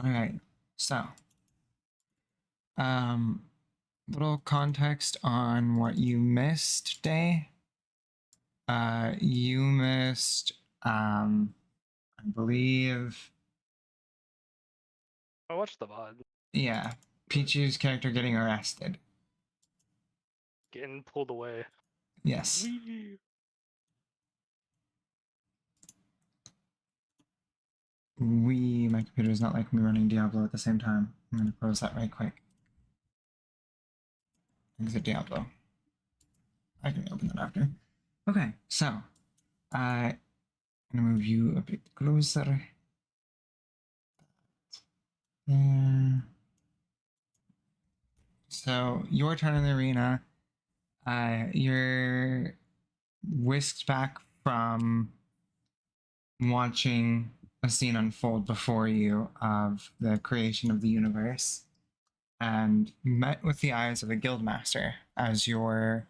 All right. So, um, little context on what you missed, Day. You missed, I believe, I watched the VOD. yeah, Pichu's character getting arrested. Getting pulled away. Yes. Whee! My computer does not like me running Diablo at the same time. I'm gonna close that right quick. Exit Diablo. I can open that after. Okay, so I'm gonna move you a bit closer. There. So your turn in the arena. You're whisked back from watching a scene unfold before you of the creation of the universe and met with the eyes of a guildmaster as you're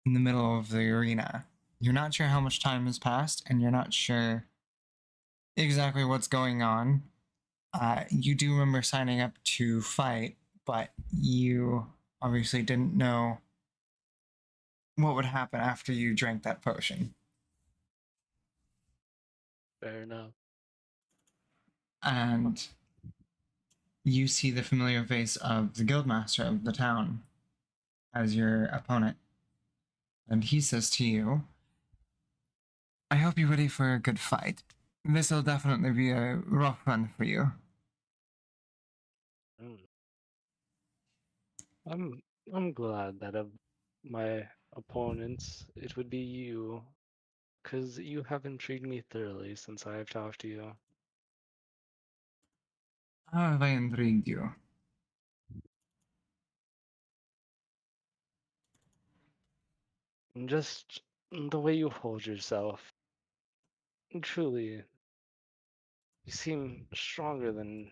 in the middle of the arena. You're not sure how much time has passed and you're not sure exactly what's going on. You do remember signing up to fight, but you obviously didn't know what would happen after you drank that potion. Fair enough. And you see the familiar face of the guildmaster of the town as your opponent. And he says to you, I hope you're ready for a good fight. This will definitely be a rough one for you. Mm. I'm glad that of my opponents, it would be you, because you have intrigued me thoroughly since I have talked to you. How have I intrigued you? And just the way you hold yourself. Truly, you seem stronger than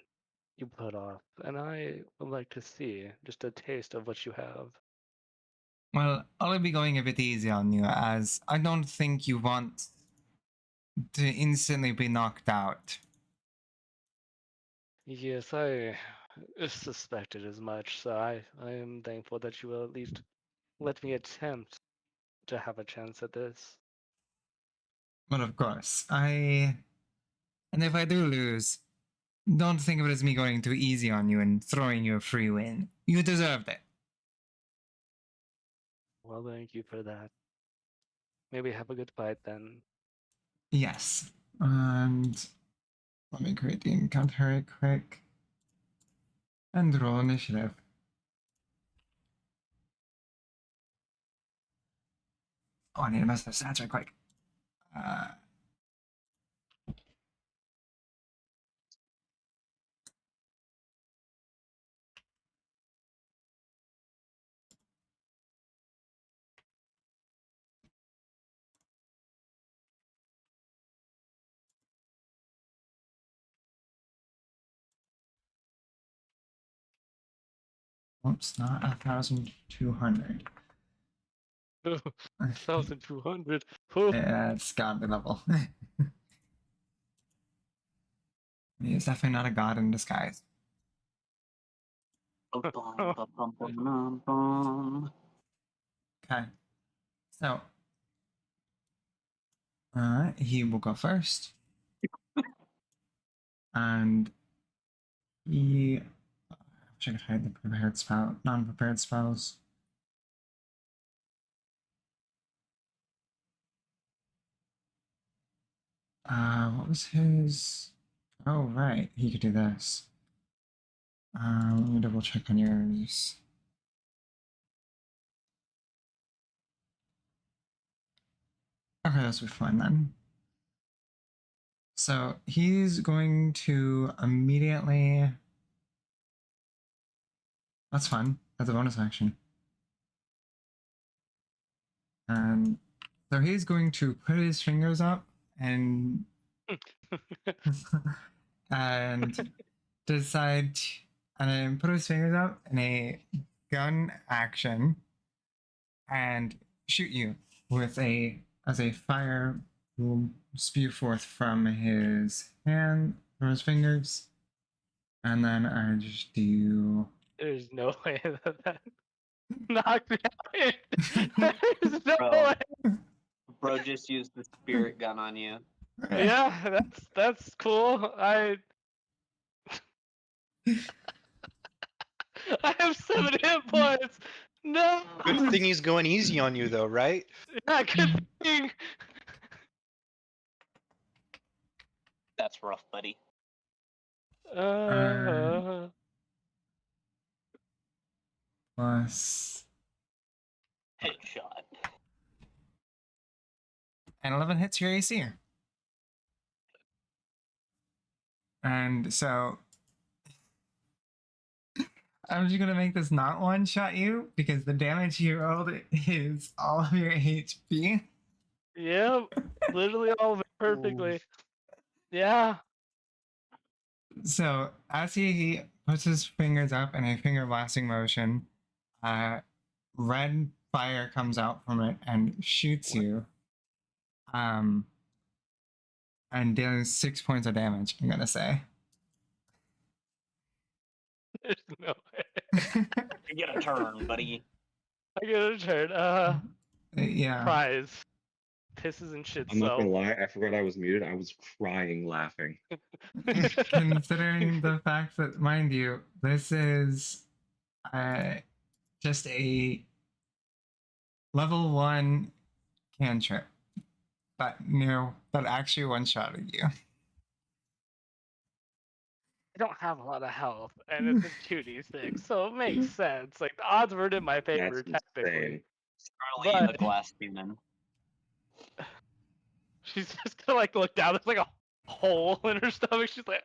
you put off, and I would like to see just a taste of what you have. Well, I'll be going a bit easy on you, as I don't think you want to instantly be knocked out. Yes, I suspected as much, so I am thankful that you will at least let me attempt to have a chance at this. But of course, and if I do lose, don't think of it as me going too easy on you and throwing you a free win. You deserved it. Well, thank you for that. Maybe have a good fight then. Yes. And let me create the encounter right quick. And roll initiative. Oh, I need to mess the stats right quick. Uh, Oops, not 1,200. 1,200. Oh, Yeah, it's gotta be level. He's definitely not a god in disguise. Okay. So, he will go first. And he. I wish I could hide the prepared spell, non prepared spells. What was his? Oh, right. He could do this. Let me double check on yours. Okay, this will be fine then. So he's going to immediately. That's fun. That's a bonus action. And so he's going to put his fingers up and and decide and then put his fingers up in a gun action and shoot you with a as a fire will spew forth from his fingers And then I just do. There's no way that knocked me out. There's no Bro. way. Bro just used the spirit gun on you. Yeah, that's cool. I have 7 hit points. No. Good thing he's going easy on you, though, right? Yeah, good thing. That's rough, buddy. Plus. Headshot. And 11 hits your AC. And so I'm just gonna make this not one shot you because the damage you rolled is all of your HP. Yep, literally all of it perfectly. Yeah. So as he puts his fingers up in a finger blasting motion, red fire comes out from it and shoots you. And deals 6 points of damage, I'm gonna say. There's no way. You get a turn, buddy. I get a turn. Yeah. Prize. Pisses and shit. I'm not gonna lie, I forgot I was muted. I was crying laughing. Considering the fact that, mind you, this is just a level 1 cantrip that actually one-shotted you. I don't have a lot of health, and it's a 2d6, so it makes sense. Like, the odds were in my favor, That's technically. insane. Charlie But- the glass demon. She's just gonna, like, look down. There's, like, a hole in her stomach. She's like,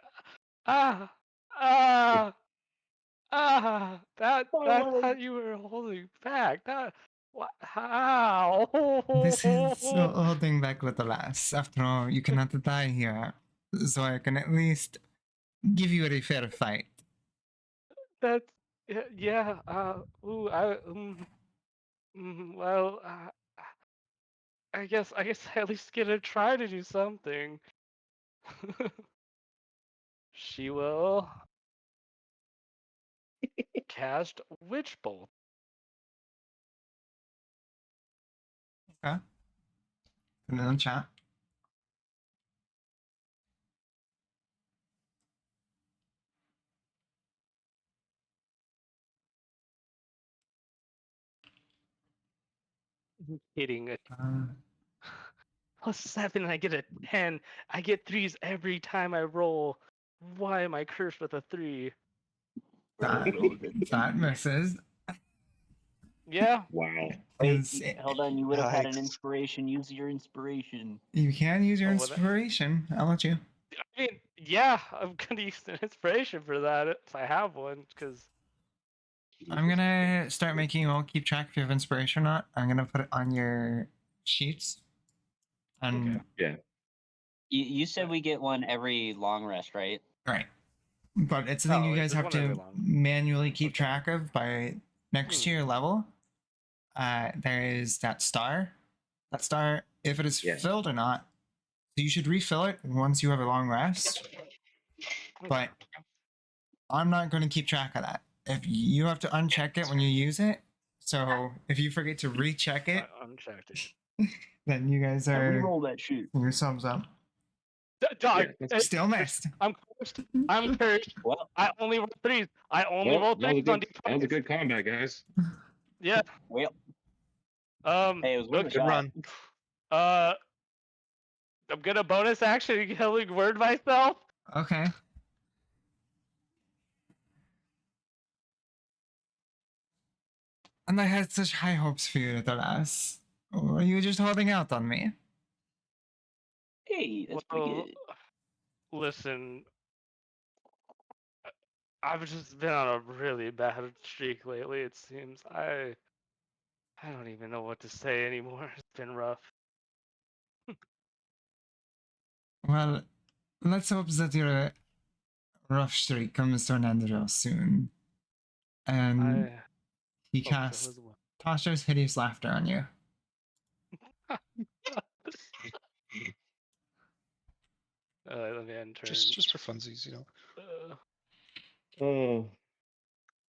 that you were holding back. What? How? This is holding back little ass. After all, you cannot die here. So I can at least give you a fair fight. That's yeah. Well, I guess I at least get to try to do something. She will cast Witch Bolt. Okay. Put it in the chat. Hitting it. Uh, +7 and I get a 10. I get 3s every time I roll. Why am I cursed with a 3? that misses. Yeah. Wow. Wait, Is- hold on, you would have had an Yikes. inspiration. Use your inspiration. You can use your Oh, well, that- inspiration. I'll let you. I mean, yeah, I'm gonna use an inspiration for that if I have one, because I'm gonna start making you all keep track if you have inspiration or not. I'm gonna put it on your sheets. And Okay. Yeah. You said we get one every long rest, right? right. But it's the thing you Oh, guys there's have one every to long. manually keep Okay. track of by next to your level. There is that star. That star, if it is Yeah. filled or not. So you should refill it once you have a long rest. But I'm not going to keep track of that. If you have to uncheck it when you use it, so if you forget to recheck it, I unchecked it. then you guys Yeah, are re-roll that shit. yourselves up. Dog, Yeah, that's- Still missed. I'm cursed. I'm cursed. Well, I only roll 3s. I only Well, roll that was a 3s on good, that was a D20s. good combat, guys. Yeah. well. Hey, Hey, it was worth a Good shot. run. I'm gonna bonus action healing word myself. Okay. And I had such high hopes for you, Nicholas. Or were you just holding out on me? Hey, that's pretty Well, good. listen, I've just been on a really bad streak lately. It seems I don't even know what to say anymore. It's been rough. Well, let's hope that your rough streak comes to an end real soon. And I he hope so casts as well. Tasha's hideous laughter on you. Let me enter. Just for funsies, you know. Oh,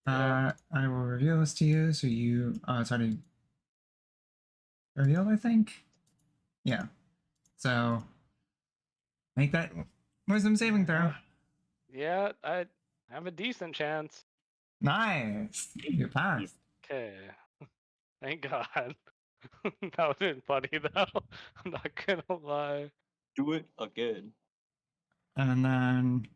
Yeah. I will reveal this to you, so you. Oh, it's already revealed, I think. Yeah. So make that wisdom saving throw. Yeah, I have a decent chance. Nice. You passed. Okay. Thank God. That would have been funny though. I'm not gonna lie. Do it again. And then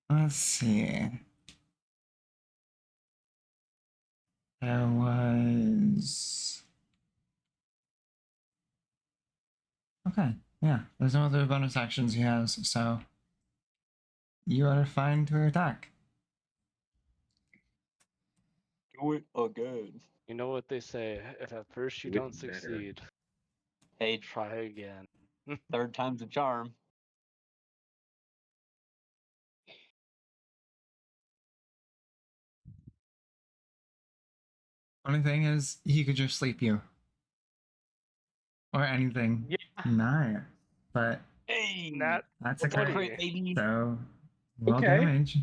let's see. There was. Okay, yeah. There's no other bonus actions he has, so you are fine to attack. Do it again. You know what they say, if at first you With don't better. succeed, Hey, try again. third time's a charm. Only thing is, he could just sleep you. Or anything. Yeah. Nice. But Hey, Nat that's a What crit. do you- crit, baby. So roll Okay. damage.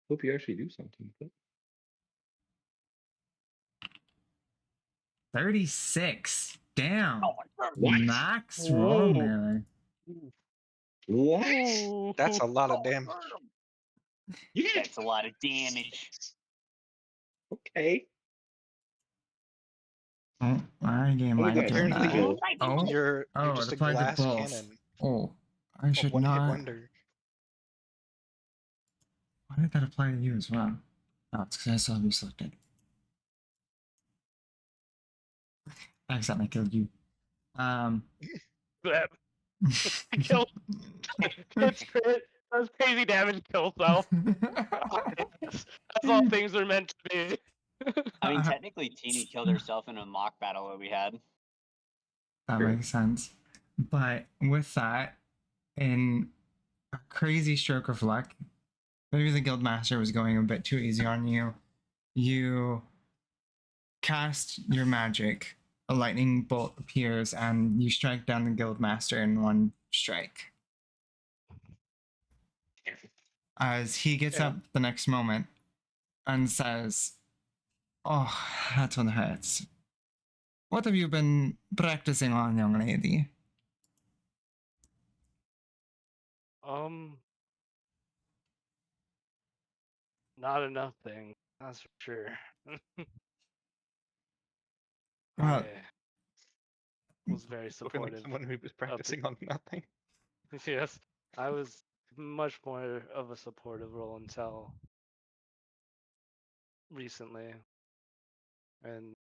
hope you actually do something. But 36. Damn. Oh my god. What? Max roll Whoa. nearly. What? Ooh. That's a lot of damage. Yeah. That's a lot of damage. Okay. Oh, my game Oh, lied good. to Apparently that. you- Oh, You're oh, it just a applied to glass both. cannon. Oh, I A should one-hit not. wonder. Why did that apply to you as well? Oh, it's because I saw you selected. I accidentally killed you. That killed. That's crit. That's crazy damage. Kill self. That's all things are meant to be. I mean, technically, Teeny killed herself in a mock battle that we had. That Sure. makes sense. But with that, in a crazy stroke of luck, maybe the guildmaster was going a bit too easy on you. You cast your magic, a lightning bolt appears, and you strike down the guildmaster in one strike. As he gets Yeah. up the next moment and says, "Oh, that one hurts. What have you been practicing on, young lady?" Not enough thing. That's for sure. Well, I was very Spoken like supportive. someone who was practicing on nothing. Yes, I was much more of a supportive role until recently, and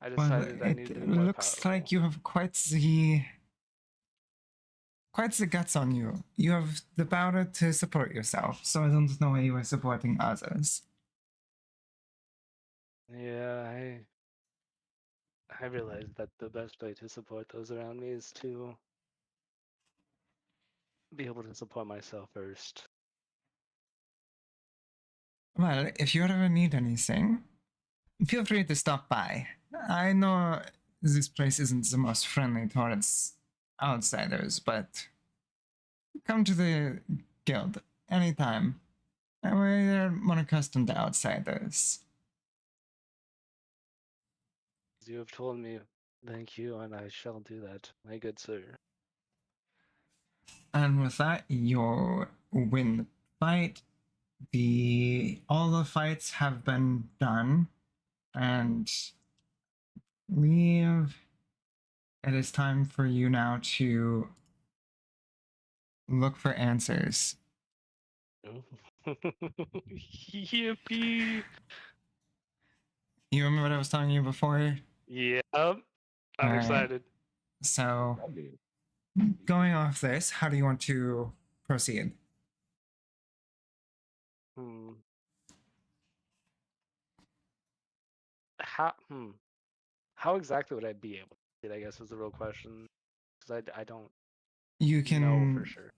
I well, decided I needed to be more looks powerful. like you have quite the guts on you. You have the power to support yourself, so I don't know why you are supporting others. Yeah, I realized that the best way to support those around me is to be able to support myself first. Well, if you ever need anything, feel free to stop by. I know this place isn't the most friendly towards outsiders, but come to the guild anytime. And we're more accustomed to outsiders. As you have told me, thank you, and I shall do that, my good sir. And with that, you'll win the fight. All the fights have been done, and leave. It is time for you now to look for answers. Yippee! You remember what I was telling you before? Yep, I'm Alright. excited. So, Probably. going off this, how do you want to proceed? How exactly would I be able to see it, I guess is the real question. Because I don't You know can. for sure.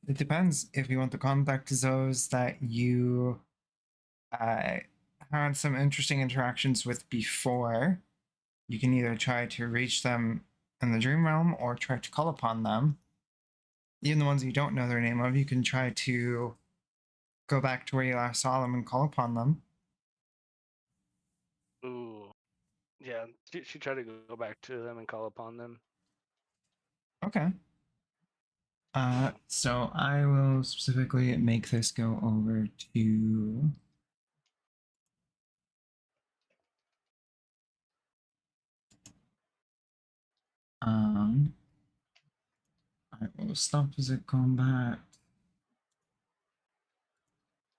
It depends if you want to contact those that you had some interesting interactions with before. You can either try to reach them in the dream realm or try to call upon them. Even the ones you don't know their name of, you can try to go back to where you last saw them and call upon them. Ooh. Yeah, she tried to go back to them and call upon them. Okay. So I will specifically make this go over to I will stop physical combat.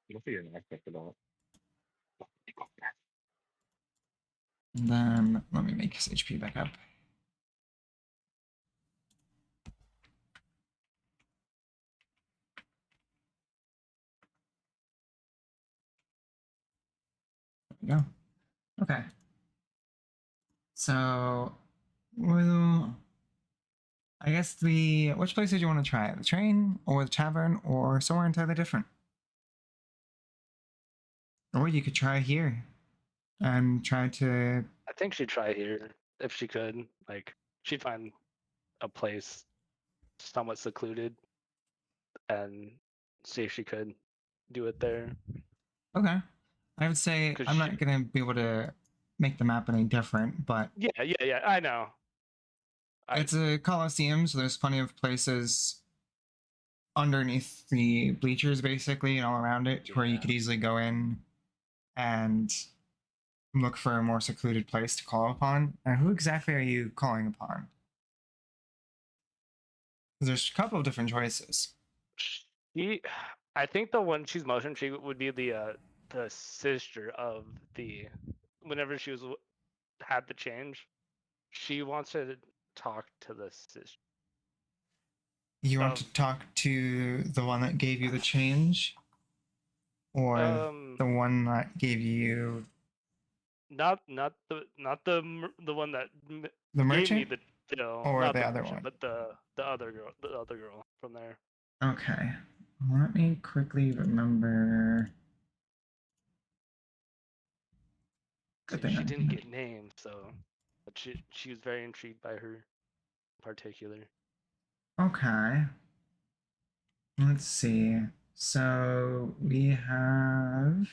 You'll figure an aspect of all. And then let me make his HP back up. There we go. Okay. So well, I guess which place did you want to try? The train or the tavern or somewhere entirely different? Or you could try here and try to. I think she'd try here if she could. Like, she'd find a place somewhat secluded and see if she could do it there. Okay. I would say 'Cause I'm not gonna be able to make the map any different, but Yeah. I know. it's a coliseum, so there's plenty of places underneath the bleachers, basically, and all around it, where you Yeah. could easily go in and look for a more secluded place to call upon. And who exactly are you calling upon? 'Cause there's a couple of different choices. I think the one she's motioned she would be the sister of the. Whenever she had the change, she wants to talk to the sister. You want to talk to the one that gave you the change, or the one that gave you not the one that the gave me merchant, the deal, or not the the other merchant, one? but the other girl from there. Okay. Let me quickly remember. Good thing She I didn't did. get named, so but she was very intrigued by her in particular. Okay. Let's see. So we have.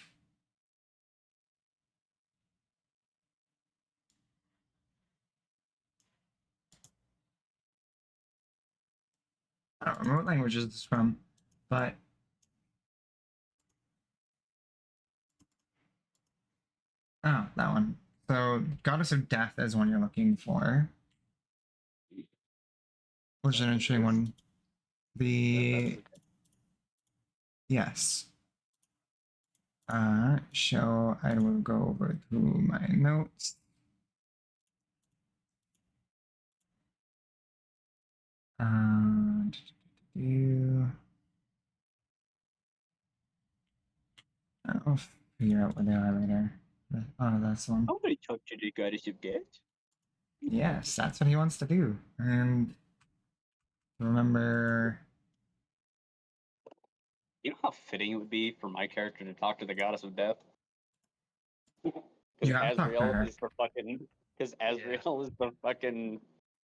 I don't remember what language is this from, but oh, that one. So Goddess of Death is one you're looking for, which is an interesting one. The yes. So I will go over through my notes. I'll figure out what they are later. Oh, that's one. How many talk to the goddess of death? Yes, that's what he wants to do. And remember, You know how fitting it would be for my character to talk to the goddess of death? you Because gotta talk to her. Azrael is the fucking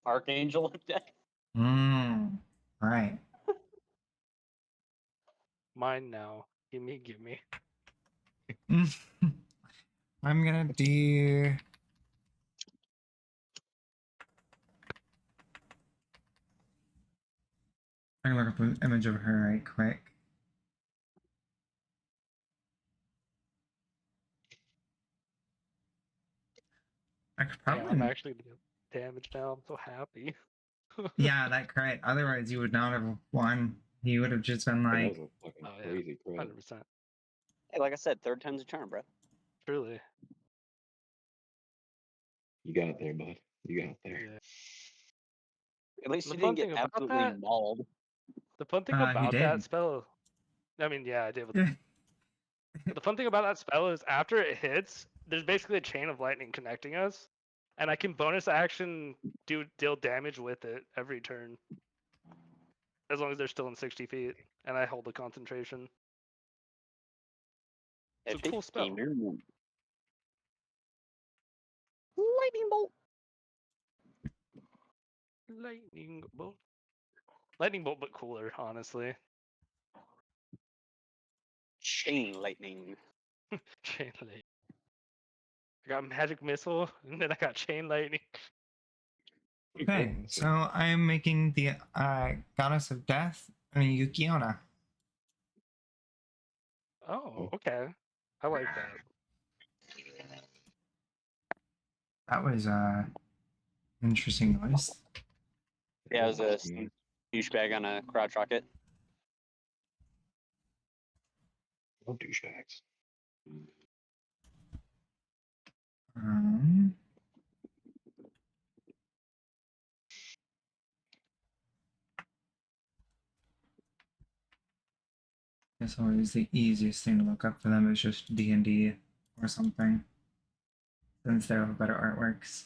archangel of death. Right. Mine now. Gimme. I'm gonna do. I'm gonna look up an image of her right quick. I could Damn, probably. I'm actually damaged now. I'm so happy. Yeah, that crit. Otherwise, you would not have won. He would have just been That like. was a fucking Oh, yeah. crazy crit. 100%. Hey, like I said, third time's a charm, bro. Truly. You got there, bud. You got there. Yeah. At least The you fun didn't get thing about absolutely that, mauled. the fun thing He about that did. spell, I mean, yeah, I did. Yeah. The fun thing about that spell is after it hits, there's basically a chain of lightning connecting us, and I can bonus action deal damage with it every turn, as long as they're still in 60 feet, and I hold the concentration. It's a cool spell. Lightning bolt. Lightning bolt. Lightning bolt, but cooler, honestly. Chain lightning. Chain lightning. I got magic missile, and then I got chain lightning. Okay, so I'm making the goddess of death Yukiona. Oh, okay. I like that. That was interesting noise. Yeah, it was a douchebag on a crotch rocket. Love douchebags. Um, it's always the easiest thing to look up for them is just D&D or something, since they have better artworks.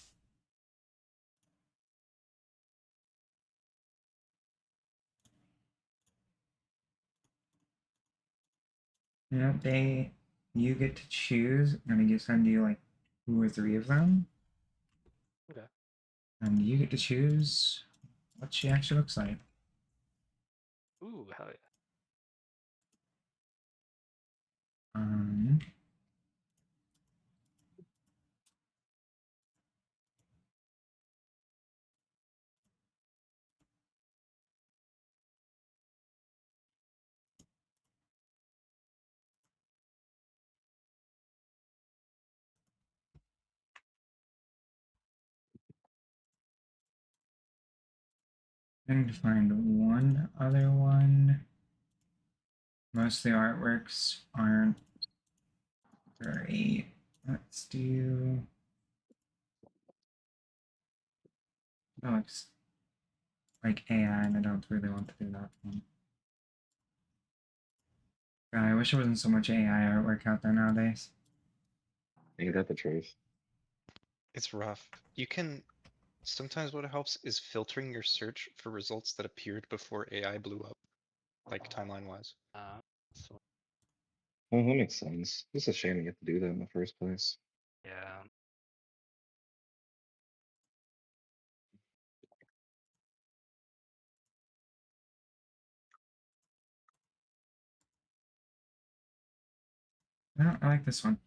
You know, you get to choose. I'm gonna send you like 2 or 3 of them, Okay. and you get to choose what she actually looks like. Ooh, hell yeah. Um, I need to find one other one. Most of the artworks aren't great. Let's do. That looks like AI, and I don't really want to do that one. God, I wish there wasn't so much AI artwork out there nowadays. Ain't that the truth? It's rough. You can sometimes what helps is filtering your search for results that appeared before AI blew up, like timeline wise. So, Well, that makes sense. It's a shame you have to do that in the first place. yeah. No, I like this one.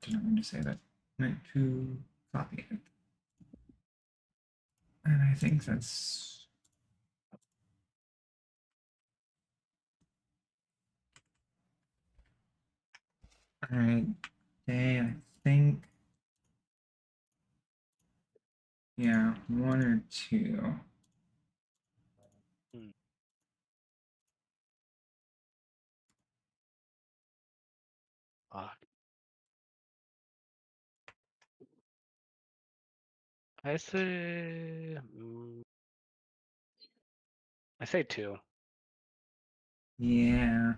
Did not mean to say that. Meant to copy it. And I think that's. Alright. Okay, I think. Yeah, 1 or 2. Fuck. I say. I say 2. Yeah.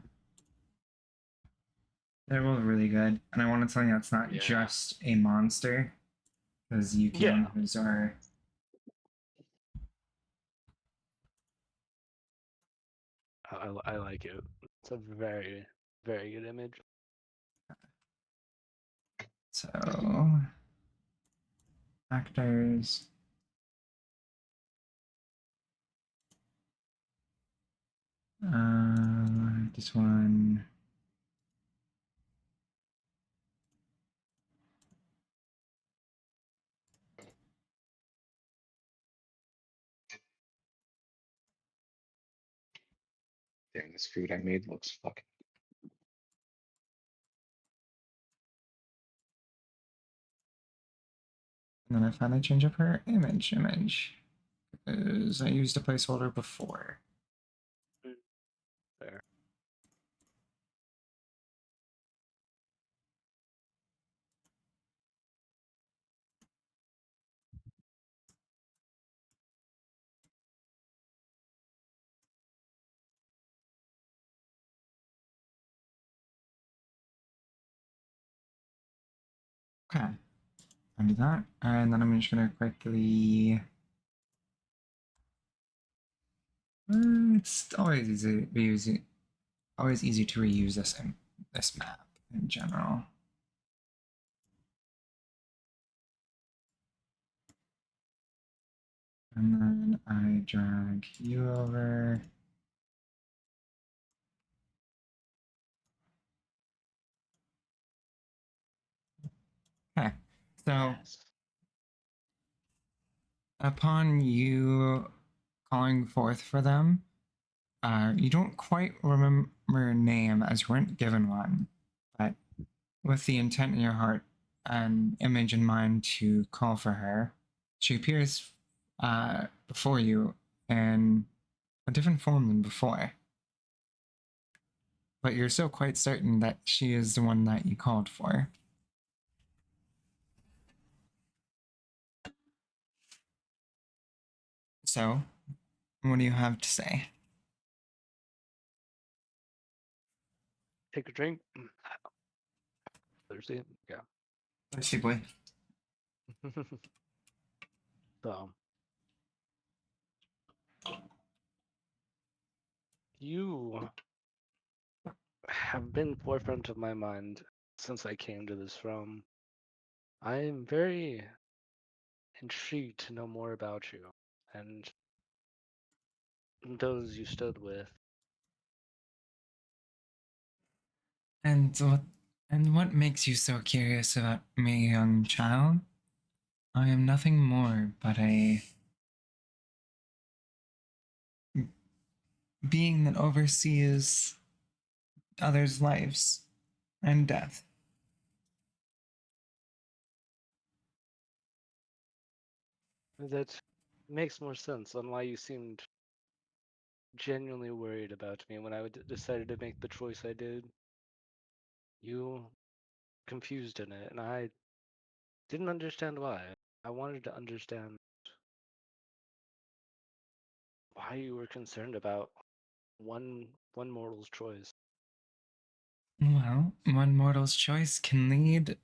They're both really good. And I want to tell you it's not Yeah. just a monster. Because Yeah. Yukionas are. I like it. It's a very, very good image. So. Actors. This one. Damn, this food I made looks fucking. And then I finally change up her image. Because I used a placeholder before. There. Okay. I do that. And then I'm just gonna quickly. It's always easy to use it. Always easy to reuse this map in general. And then I drag you over. Okay. So Yes. upon you calling forth for them, you don't quite remember her name as you weren't given one, but with the intent in your heart and image in mind to call for her, she appears before you in a different form than before. But you're still quite certain that she is the one that you called for. So, what do you have to say? Take a drink. Thirsty? Yeah. Thirsty boy. So, you have been forefront of my mind since I came to this realm. I am very intrigued to know more about you and those you stood with. And what makes you so curious about me, young child? I am nothing more but a being that oversees others' lives and death. That makes more sense on why you seemed genuinely worried about me when I decided to make the choice I did. You confused in it, and I didn't understand why. I wanted to understand why you were concerned about one mortal's choice. Well, one mortal's choice can lead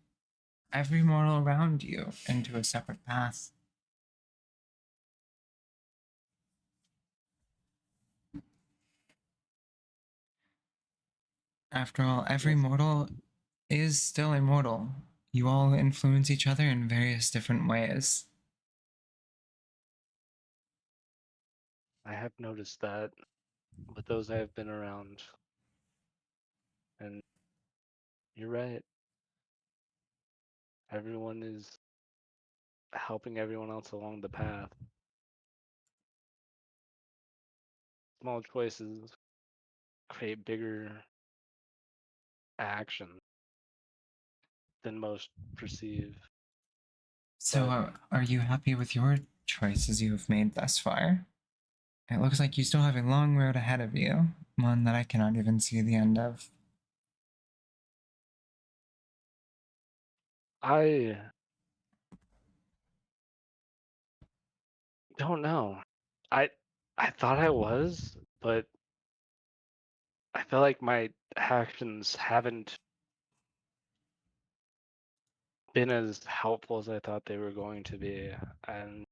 every mortal around you into a separate path. After all, every Yes. mortal is still immortal. You all influence each other in various different ways. I have noticed that with those I have been around. And you're right. Everyone is helping everyone else along the path. Small choices create bigger action than most perceive. So, But are you happy with your choices you have made thus far? It looks like you still have a long road ahead of you, one that I cannot even see the end of. I don't know. I I thought I was, but I feel like my actions haven't been as helpful as I thought they were going to be. And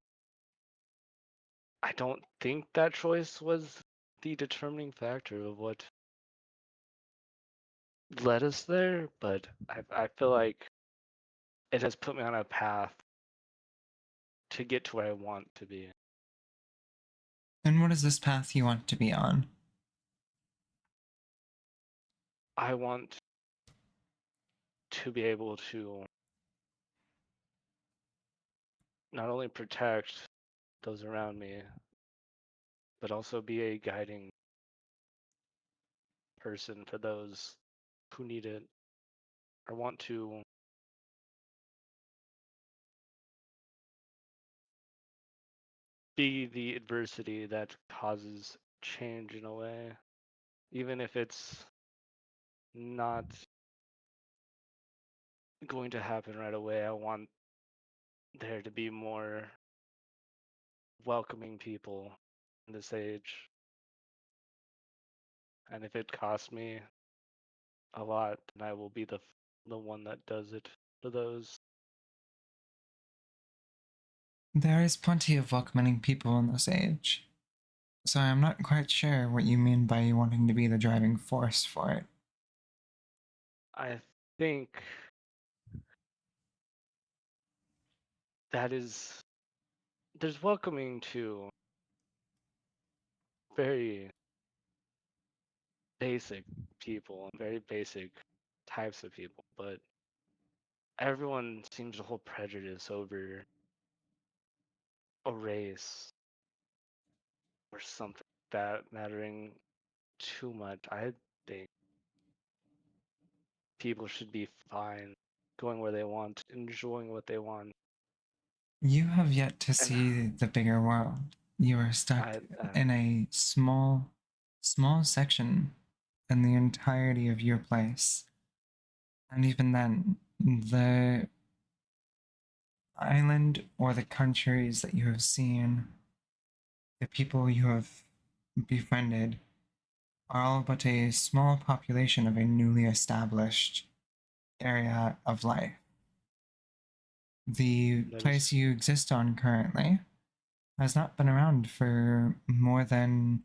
I don't think that choice was the determining factor of what led us there, but I feel like it has put me on a path to get to where I want to be. And what is this path you want to be on? I want to be able to not only protect those around me, but also be a guiding person for those who need it. I want to be the adversity that causes change in a way, even if it's not going to happen right away. I want there to be more welcoming people in this age. And if it costs me a lot, then I will be the one that does it for those. There is plenty of welcoming people in this age. So I'm not quite sure what you mean by you wanting to be the driving force for it. I think that is there's welcoming to very basic people and very basic types of people, but everyone seems to hold prejudice over a race or something that mattering too much. I think people should be fine going where they want, enjoying what they want. You have yet to And see the bigger world. You are stuck in a small section in the entirety of your place. And even then, the island or the countries that you have seen, the people you have befriended, are all but a small population of a newly established area of life. The place you exist on currently has not been around for more than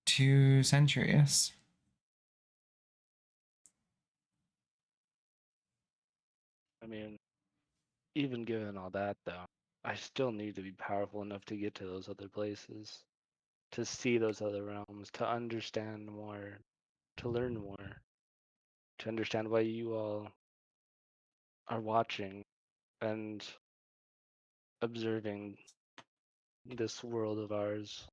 2 centuries. I mean, even given all that, though, I still need to be powerful enough to get to those other places, to see those other realms, to understand more, to learn more, to understand why you all are watching and observing this world of ours.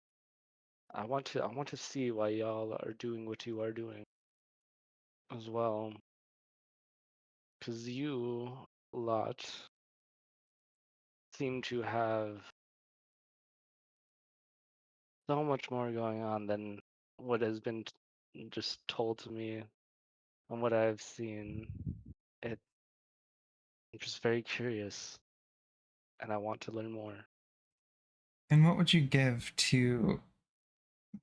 I want to see why y'all are doing what you are doing as well. 'Cause you lot seem to have so much more going on than what has been just told to me and what I've seen. It, I'm just very curious and I want to learn more. And what would you give to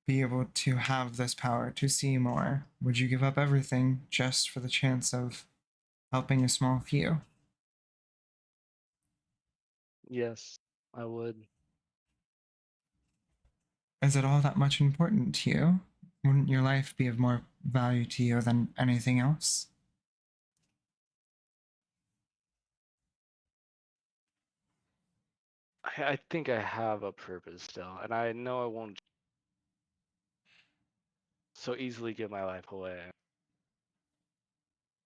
be able to have this power to see more? Would you give up everything just for the chance of helping a small few? Yes, I would. Is it all that much important to you? Wouldn't your life be of more value to you than anything else? I think I have a purpose still, and I know I won't so easily give my life away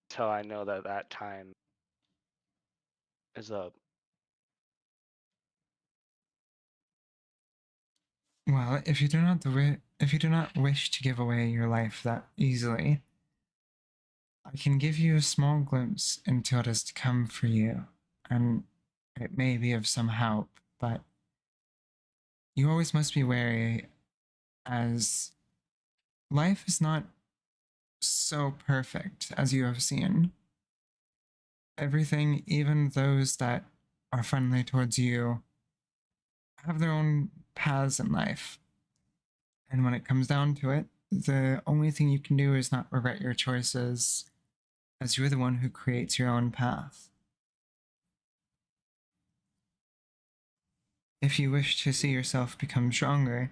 till I know that that time is up. Well, if you do not wish to give away your life that easily, I can give you a small glimpse into what is to come for you, and it may be of some help, but you always must be wary, as life is not so perfect as you have seen. Everything, even those that are friendly towards you, have their own paths in life. And when it comes down to it, the only thing you can do is not regret your choices, as you're the one who creates your own path. If you wish to see yourself become stronger,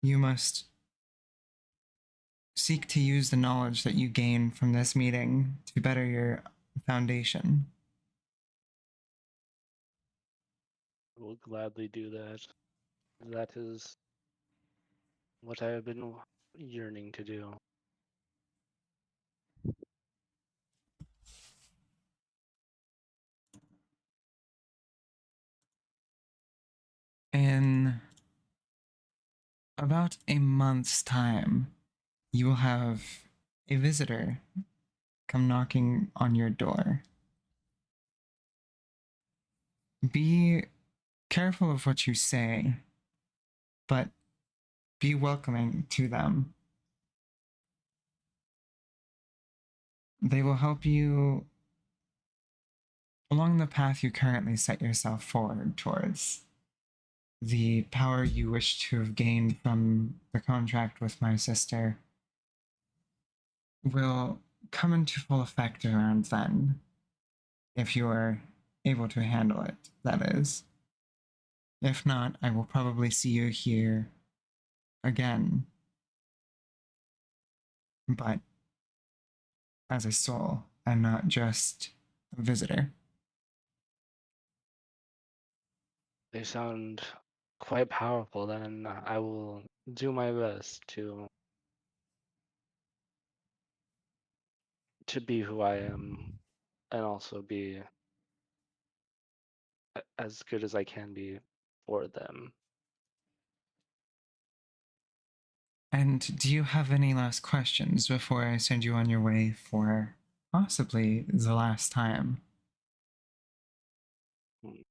you must seek to use the knowledge that you gain from this meeting to better your foundation. I will gladly do that. That is what I have been yearning to do. In about a month's time, you will have a visitor come knocking on your door. Be careful of what you say, but be welcoming to them. They will help you along the path you currently set yourself forward towards. The power you wish to have gained from the contract with my sister will come into full effect around then, if you are able to handle it, that is. If not, I will probably see you here again, but as a soul and not just a visitor. They sound quite powerful, then I will do my best to be who I am and also be as good as I can be for them. And do you have any last questions before I send you on your way for possibly the last time? Hmm.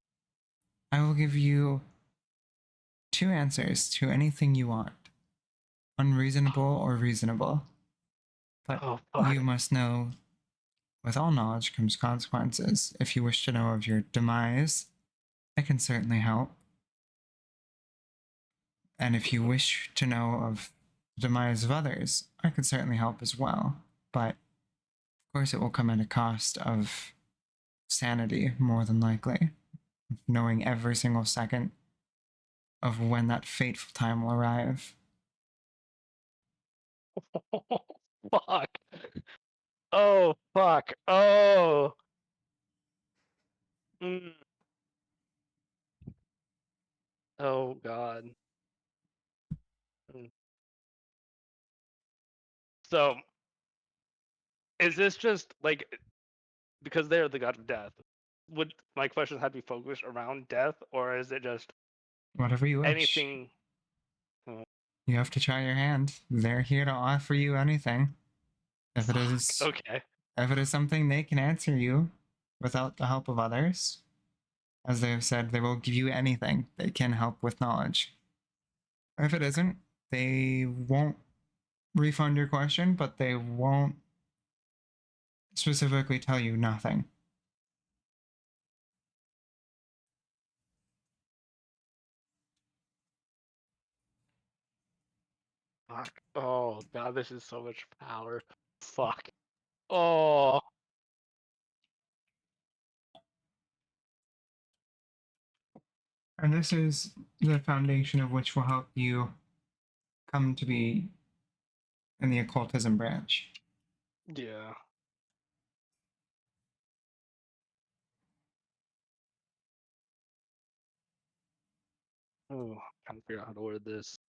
I will give you 2 answers to anything you want, unreasonable or reasonable. But Oh, fuck. you must know, with all knowledge comes consequences. If you wish to know of your demise, I can certainly help. And if you wish to know of the demise of others, I can certainly help as well. But of course, it will come at a cost of sanity, more than likely, knowing every single second of when that fateful time will arrive. Fuck. Oh, fuck. Oh. Mm. Oh, God. Mm. So, is this just like because they're the god of death? Would my question have to be focused around death, or is it just Whatever you wish. anything? You have to try your hand. They're here to offer you anything. If it Fuck, is okay. if it is something they can answer you without the help of others, as they have said, they will give you anything they can help with knowledge. If it isn't, they won't refund your question, but they won't specifically tell you nothing. Fuck. Oh, God, this is so much power. Fuck. Oh. And this is the foundation of which will help you come to be in the occultism branch. Yeah. Oh, trying to figure out how to word this.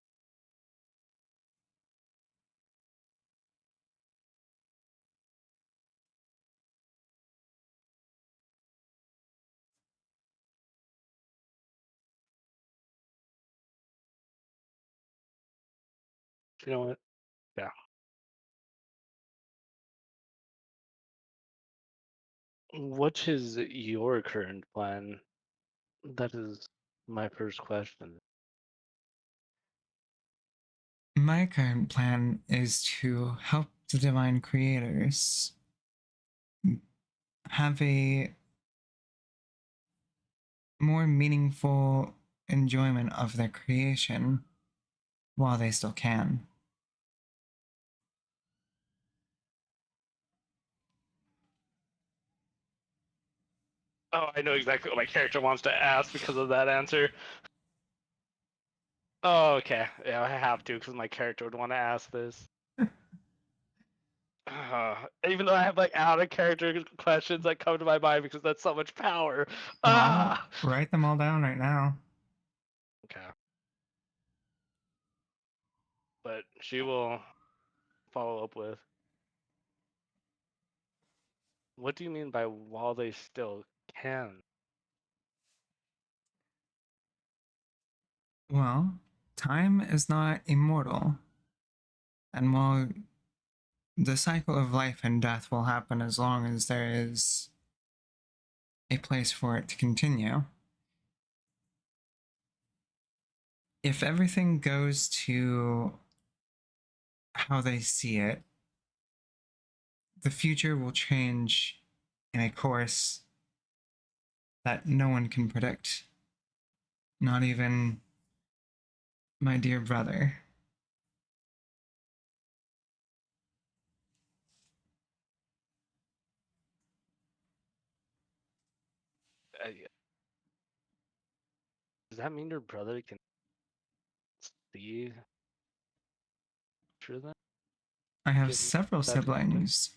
You know what? Yeah. What is your current plan? That is my first question. My current plan is to help the divine creators have a more meaningful enjoyment of their creation while they still can. Oh, I know exactly what my character wants to ask because of that answer. Oh, okay. Yeah, I have to because my character would want to ask this. Even though I have like out of character questions that come to my mind because that's so much power. Well, Ah. write them all down right now. Okay. But she will follow up with, what do you mean by while they still can? Well, time is not immortal. And while the cycle of life and death will happen as long as there is a place for it to continue, if everything goes to how they see it, the future will change in a course that no one can predict. Not even my dear brother. Does that mean your brother can see through them? I have Give me several that ability? siblings.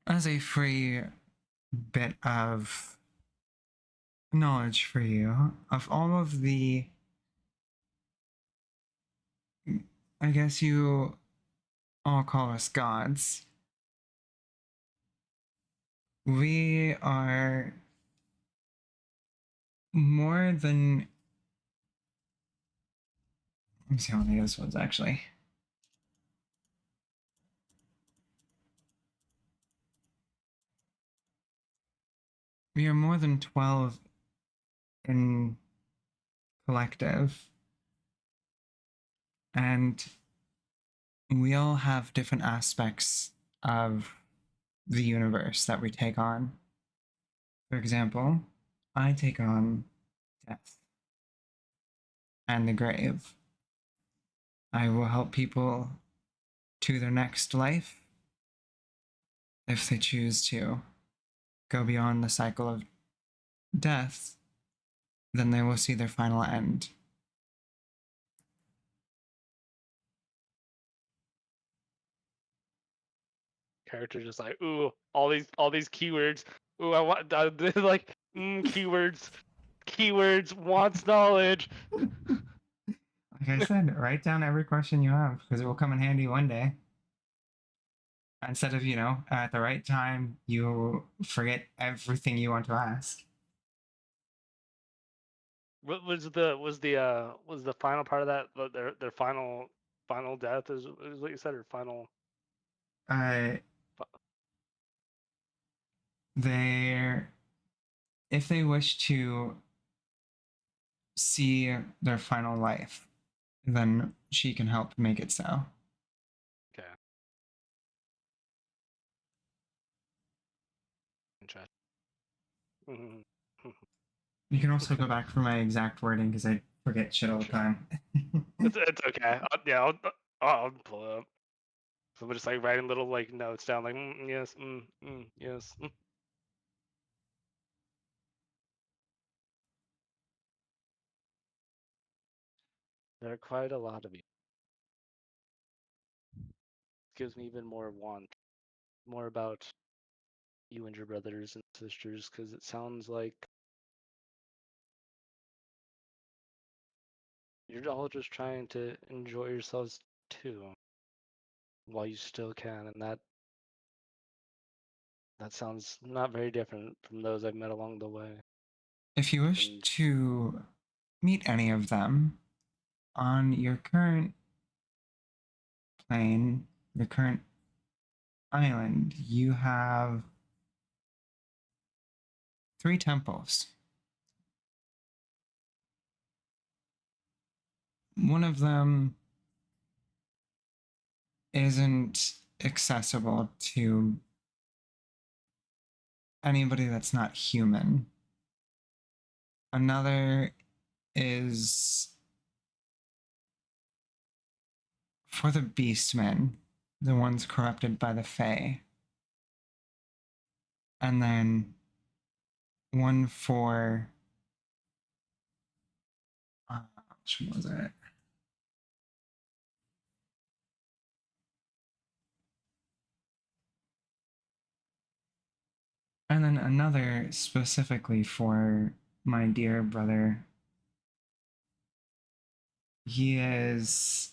As a free bit of knowledge for you of all of the, I guess you all call us gods. We are more than. Let me see how many this was actually. We are more than 12 in collective. And we all have different aspects of the universe that we take on. For example, I take on death and the grave. I will help people to their next life if they choose to go beyond the cycle of death, then they will see their final end. Character just like, ooh, all these keywords. Ooh, I want like keywords wants knowledge. Like I said, write down every question you have because it will come in handy one day. Instead of, at the right time, you forget everything you want to ask. What was the final part of that? Their final death is what you said, or final. If they wish to see their final life, then she can help make it so. Okay. Interesting. You can also go back for my exact wording because I forget shit all the time. It's okay. I'll pull it up. So we're just like writing little like notes down, like yes, yes. There are quite a lot of you. Gives me even more want, more about you and your brothers and sisters, because it sounds like you're all just trying to enjoy yourselves too, while you still can, and that sounds not very different from those I've met along the way. If you wish And to meet any of them on your current plane, your current island, you have 3 temples. One of them isn't accessible to anybody that's not human. Another is for the beastmen, the ones corrupted by the Fae. And then one for which one was it? And then another specifically for my dear brother. He is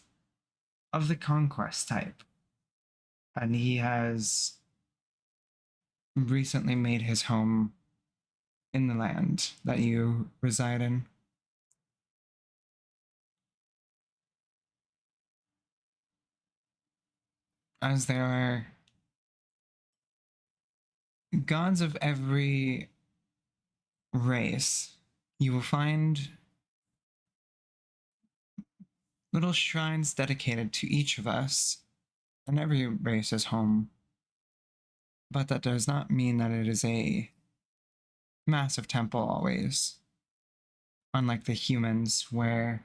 of the conquest type, and he has recently made his home in the land that you reside in. As there are gods of every race, you will find little shrines dedicated to each of us and every race's home. But that does not mean that it is a massive temple always. Unlike the humans, where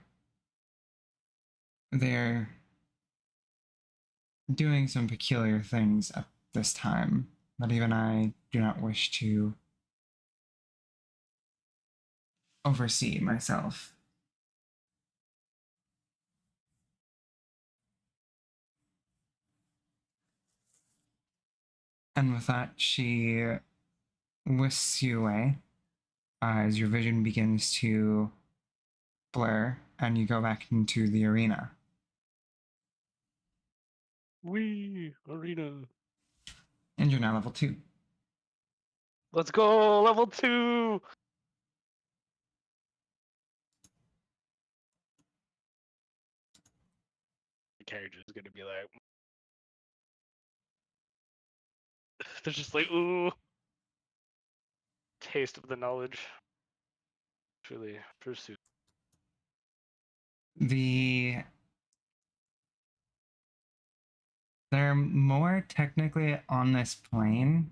they're doing some peculiar things at this time that even I do not wish to oversee myself. And with that, she whisks you away as your vision begins to blur and you go back into the arena. Wee arena. And you're now level 2. Let's go, level 2. The character is gonna be like, they're just like, ooh, taste of the knowledge. Truly pursue. They're more technically on this plane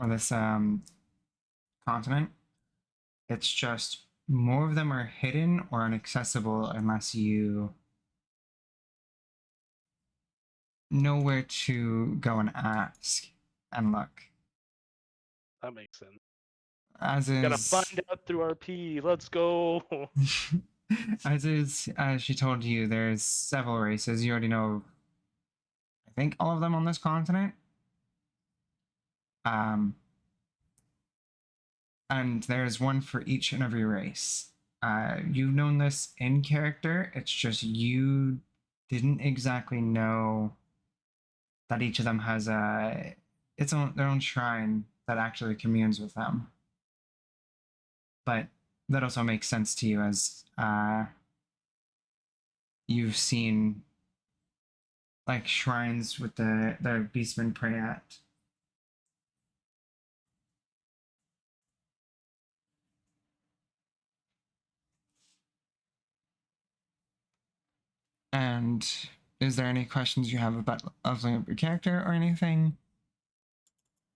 or this continent. It's just more of them are hidden or inaccessible unless you know where to go and ask and look. That makes sense. As is, Gotta find out through RP. Let's go. as she told you, there's several races. You already know, I think, all of them on this continent. And there's one for each and every race. You've known this in character. It's just you didn't exactly know that each of them has their own shrine that actually communes with them. But that also makes sense to you as you've seen like shrines with the beastmen pray at. And is there any questions you have about leveling up your character or anything?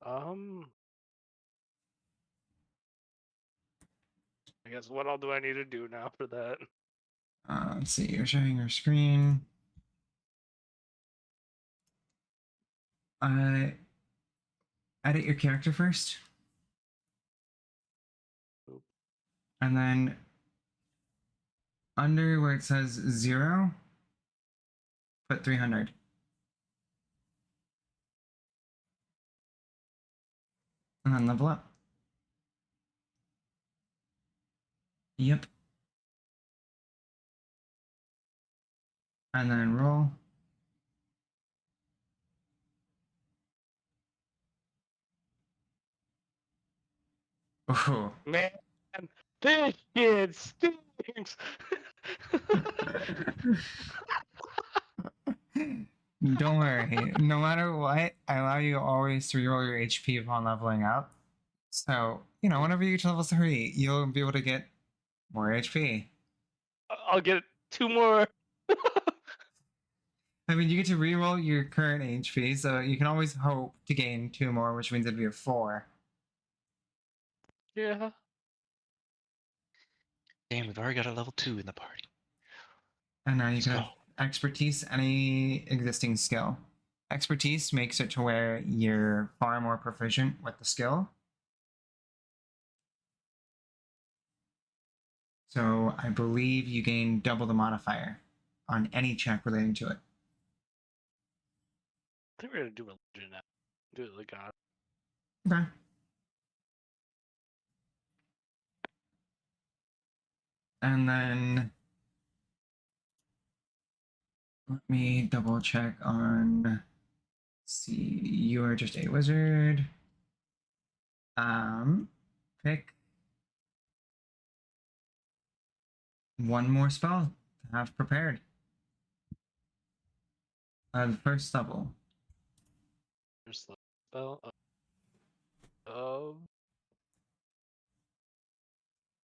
I guess what all do I need to do now for that? Let's see, you're sharing your screen. Edit your character first. Oop. And then under where it says 0, put 300. And then level up. Yep. And then roll. Oh. Man, this shit stinks. Don't worry. No matter what, I allow you always to reroll your HP upon leveling up. So, whenever you get to level 3, you'll be able to get more HP. I'll get 2 more. I mean, you get to reroll your current HP, so you can always hope to gain 2 more, which means it'd be a 4. Yeah. Damn, we've already got a level 2 in the party. And now you Let's can go. have expertise, any existing skill. Expertise makes it to where you're far more proficient with the skill. So I believe you gain double the modifier on any check relating to it. I think we're gonna do religion now. Do it like God. Okay. And then let me double check on, let's see, you are just a wizard. Pick one more spell to have prepared. The first level. First spell.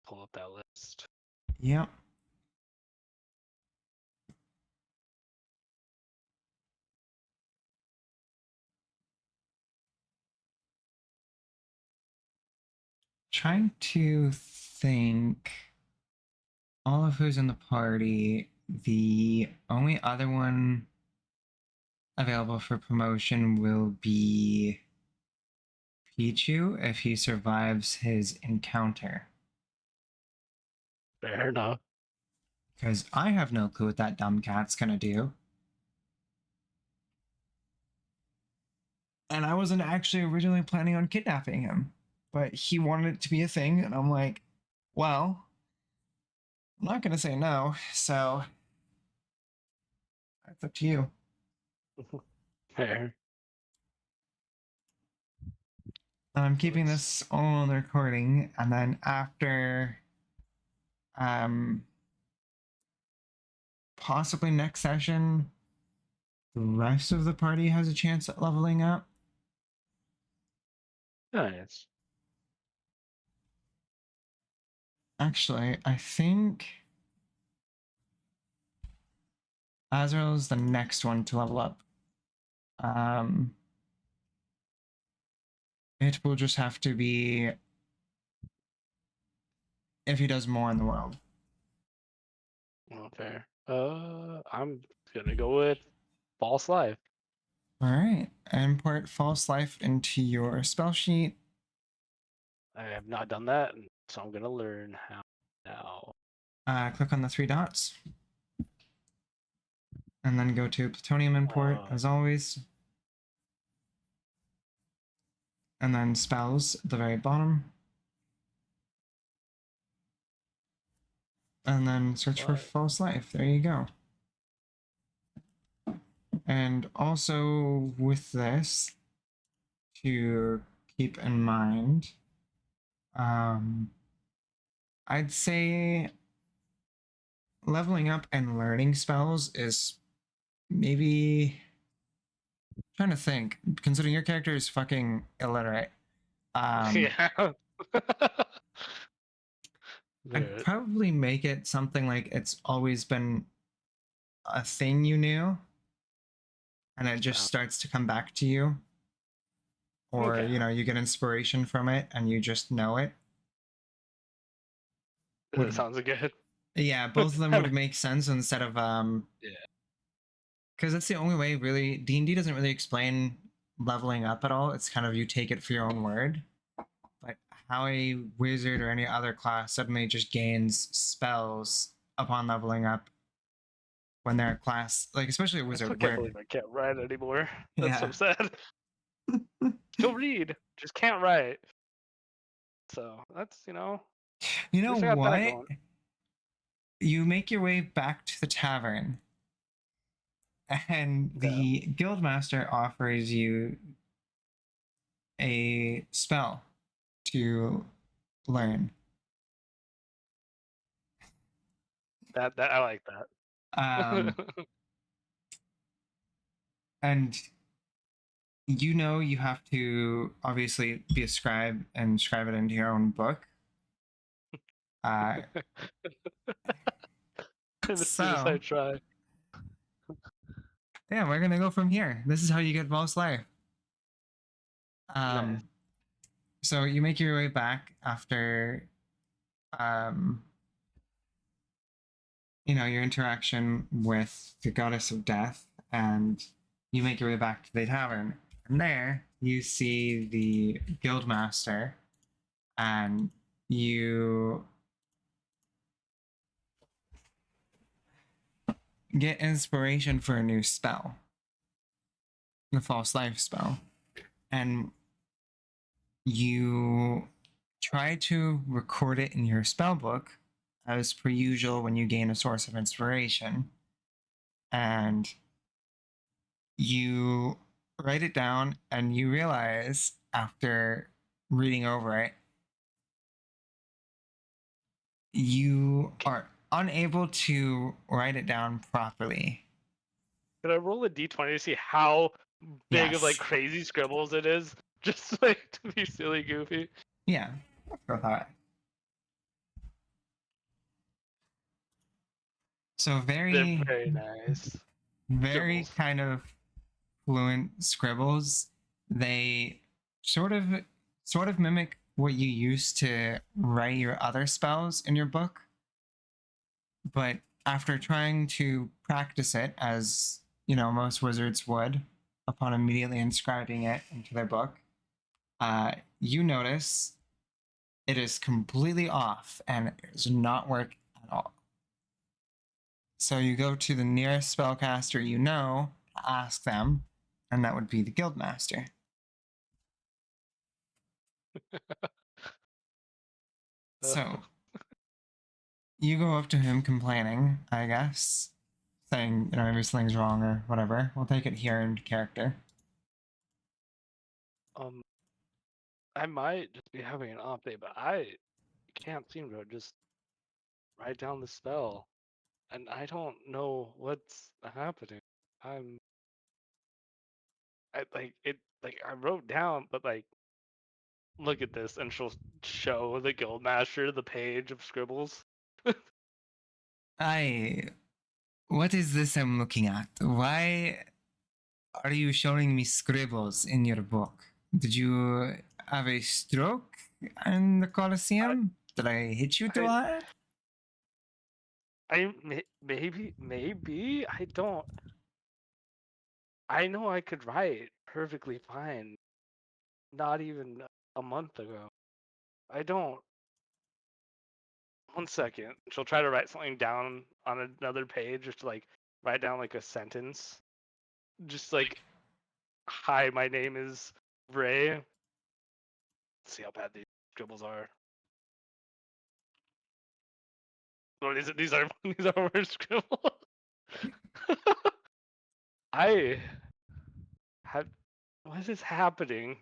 Pull up that list. Yep. Trying to think. All of who's in the party. The only other one available for promotion will be Pichu if he survives his encounter. Fair enough. Because I have no clue what that dumb cat's gonna do. And I wasn't actually originally planning on kidnapping him. but he wanted it to be a thing, and I'm like, well, I'm not gonna say no, so it's up to you. Fair. I'm keeping this all on the recording, and then after possibly next session, the rest of the party has a chance at leveling up. Nice. Actually, I think Azrael is the next one to level up. It will just have to be if he does more in the world. Well, fair. I'm gonna go with false life. All right, import false life into your spell sheet. I have not done that, so I'm gonna learn how now. Click on the 3 dots, and then go to plutonium import as always, and then spells at the very bottom, and then search for false life. There you go. And also with this, to keep in mind, I'd say leveling up and learning spells is maybe, trying to think, considering your character is fucking illiterate. Yeah. I'd probably make it something like it's always been a thing you knew, and it just starts to come back to you. Or, Okay. you know, you get inspiration from it and you just know it. That sounds good. Yeah, both of them would make sense instead of Yeah. because that's the only way really. D&D doesn't really explain leveling up at all. It's kind of you take it for your own word. But how a wizard or any other class suddenly just gains spells upon leveling up when they're a class, like especially a I wizard. still can't believe I can't write anymore. That's so sad. Still read, just can't write. So that's You know at least I got that what? going. You make your way back to the tavern, and the guildmaster offers you a spell to learn. That I like that. And you know you have to obviously be a scribe and scribe it into your own book. As soon as I try. Yeah, we're gonna go from here. This is how you get false life. Nice. So you make your way back after you know, your interaction with the goddess of death, and you make your way back to the tavern. And there you see the guildmaster, and you get inspiration for a new spell, the false life spell. And you try to record it in your spell book as per usual when you gain a source of inspiration, and you write it down, and you realize after reading over it, you are unable to write it down properly. Could I roll a d20 to see how big of like crazy scribbles it is? Just like to be silly goofy. Yeah, let's go with that. So They're very nice. very Scribbles. kind of fluent scribbles. They sort of mimic what you use to write your other spells in your book. But after trying to practice it, as you know most wizards would, upon immediately inscribing it into their book, you notice it is completely off and it does not work at all. So you go to the nearest spellcaster you know to ask them, and that would be the guildmaster. So, you go up to him complaining, I guess, saying, maybe something's wrong or whatever. We'll take it here in character. I might just be having an off day, but I can't seem to just write down the spell, and I don't know what's happening. I wrote down, but look at this, and she'll show the guildmaster the page of scribbles. What is this I'm looking at? Why are you showing me scribbles in your book? Did you have a stroke in the Colosseum? Did I hit you too hard? Maybe I don't. I know I could write perfectly fine, not even a month ago. I don't. One second. She'll try to write something down on another page, just to write down a sentence. Just hi, my name is Vray. Let's see how bad these scribbles are. Oh, these are worse scribbles. I have. What is happening?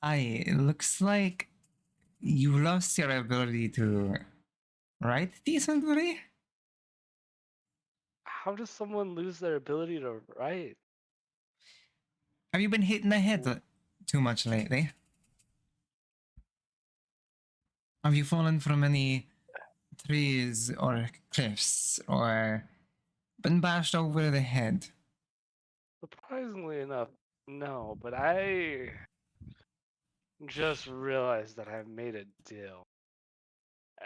It looks like you lost your ability to write decently. How does someone lose their ability to write? Have you been hitting the head too much lately? Have you fallen from any trees or cliffs or been bashed over the head? Surprisingly enough, no. But I just realized that I've made a deal,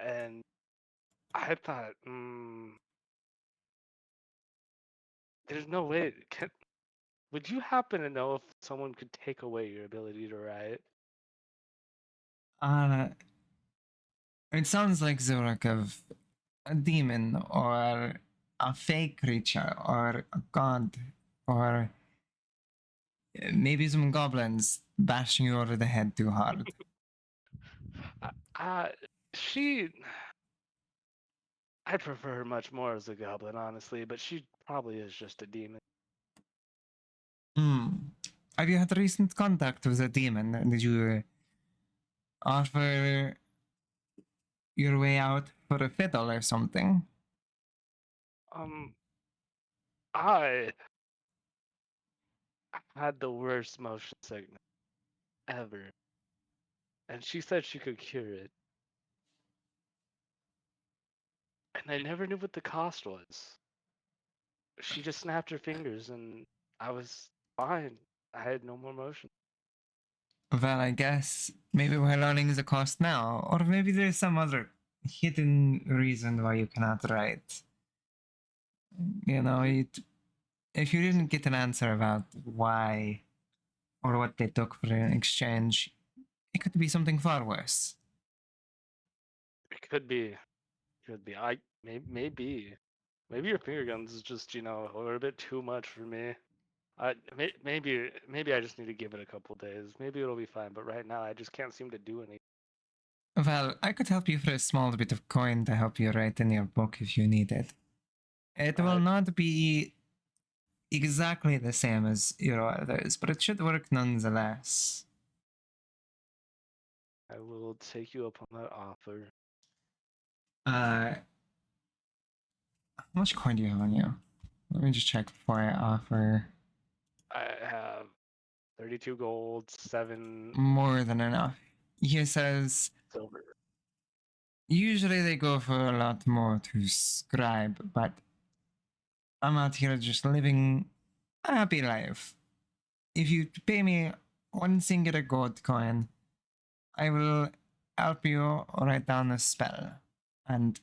and I thought, there's no way. Would you happen to know if someone could take away your ability to write? It sounds like the work of a demon or a fake creature or a god or maybe some goblins bashing you over the head too hard. She. I prefer her much more as a goblin, honestly, but she probably is just a demon. Have you had recent contact with a demon? Did you offer your way out for a fiddle or something? I had the worst motion sickness ever, and she said she could cure it. And I never knew what the cost was. She just snapped her fingers, and I was fine. I had no more motion. Well, I guess maybe we're learning the cost now, or maybe there's some other hidden reason why you cannot write. If you didn't get an answer about why or what they took for an exchange, it could be something far worse. It could be. Maybe. Maybe your finger guns is just, a little bit too much for me. Maybe I just need to give it a couple days. Maybe it'll be fine, but right now I just can't seem to do anything. Well, I could help you for a small bit of coin to help you write in your book if you need it. It will not be exactly the same as your others, but it should work nonetheless. I will take you up on that offer. How much coin do you have on you? Let me just check before I offer. I have 32 gold, 7 More than enough. He says, silver. usually they go for a lot more to scribe, but I'm out here just living a happy life. If you pay me one singular gold coin, I will help you write down a spell. And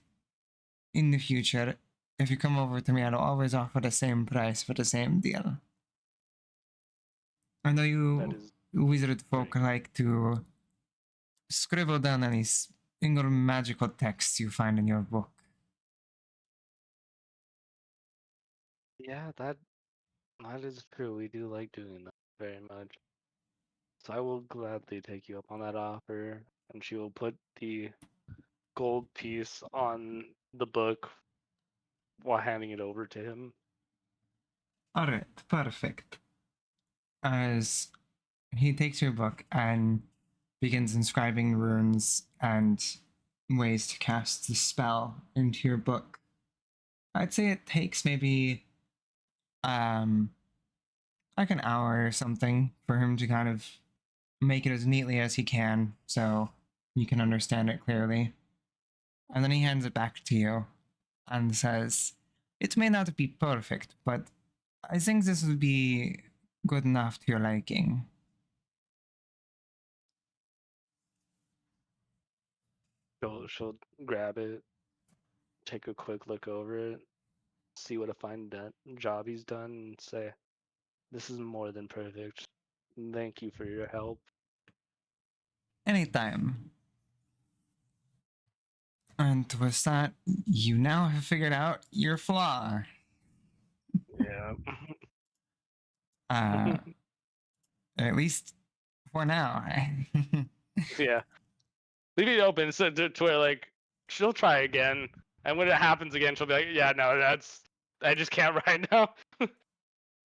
in the future, if you come over to me, I'll always offer the same price for the same deal. I know you wizard folk like to scribble down any single magical texts you find in your book. Yeah, that is true. We do like doing that very much. So I will gladly take you up on that offer, and she will put the gold piece on the book while handing it over to him. All right, perfect. As he takes your book and begins inscribing runes and ways to cast the spell into your book, I'd say it takes maybe like an hour or something for him to kind of make it as neatly as he can so you can understand it clearly. And then he hands it back to you and says, "It may not be perfect, but I think this would be good enough to your liking." She'll grab it, take a quick look over it, see what a fine job he's done, and say, "This is more than perfect. Thank you for your help." Anytime. And with that, you now have figured out your flaw. Yeah. At least for now. Yeah. Leave it open so to where like she'll try again, and when it happens again, she'll be like, "Yeah, no, I just can't right now."